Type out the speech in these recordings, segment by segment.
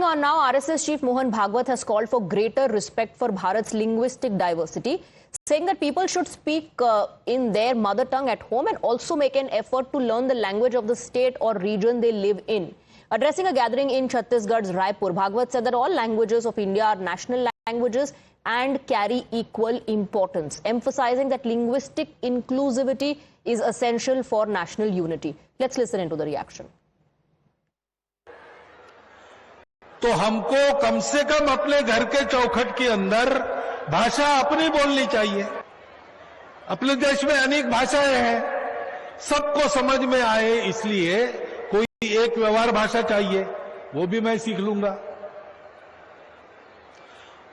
on now, RSS Chief Mohan Bhagwat has called for greater respect for Bharat's linguistic diversity, saying that people should speak in their mother tongue at home and also make an effort to learn the language of the state or region they live in. Addressing a gathering in Chhattisgarh's Raipur, Bhagwat said that all languages of India are national languages and carry equal importance, emphasizing that linguistic inclusivity is essential for national unity. Let's listen into the reaction. तो हमको कम से कम अपने घर के चौखट के अंदर भाषा अपनी बोलनी चाहिए। अपने देश में अनेक भाषाएं हैं, सबको समझ में आए इसलिए कोई एक व्यवहार भाषा चाहिए, वो भी मैं सीख लूंगा।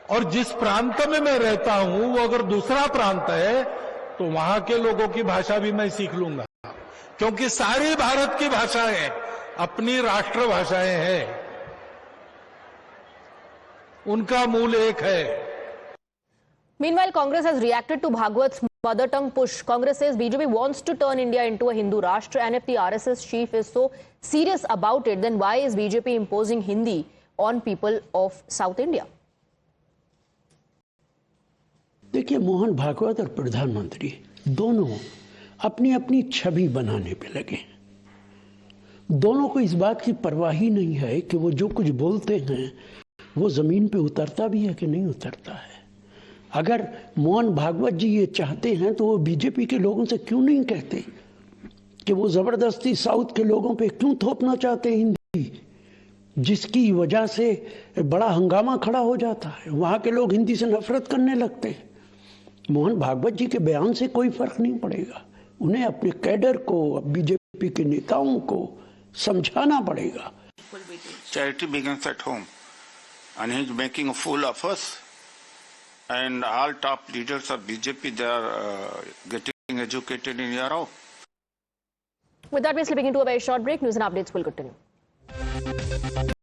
और जिस प्रांत में मैं रहता हूं वो अगर दूसरा प्रांत है तो वहां के लोगों की भाषा भी मैं सीख लूंगा, क्योंकि सारी भारत की भाषाएं अपनी राष्ट्र भाषाएं हैं, उनका मूल एक है। Meanwhile, Congress has reacted to Bhagwat's mother tongue push. Congress says BJP wants to turn India into a Hindu Rashtra, and if the RSS chief is so serious about it, then why is BJP imposing Hindi on people of South India? देखिए, मोहन भागवत और प्रधानमंत्री दोनों अपनी अपनी छवि बनाने पे लगे। दोनों को इस बात की परवाह ही नहीं है कि वो जो कुछ बोलते हैं वो जमीन पे उतरता भी है कि नहीं उतरता है। अगर मोहन भागवत जी ये चाहते हैं तो वो बीजेपी के लोगों से क्यों नहीं कहते कि वो जबरदस्ती साउथ के लोगों पे क्यों थोपना चाहते हैं हिंदी, जिसकी वजह से बड़ा हंगामा खड़ा हो जाता है। वहां के लोग हिंदी से नफरत करने लगते हैं। मोहन भागवत जी के बयान से कोई फर्क नहीं पड़ेगा, उन्हें अपने कैडर को, बीजेपी के नेताओं को समझाना पड़ेगा। Charity begins at home, and he is making a fool of us. And all top leaders of BJP, they are getting educated in Europe. With that, we're slipping into a very short break. News and updates will continue.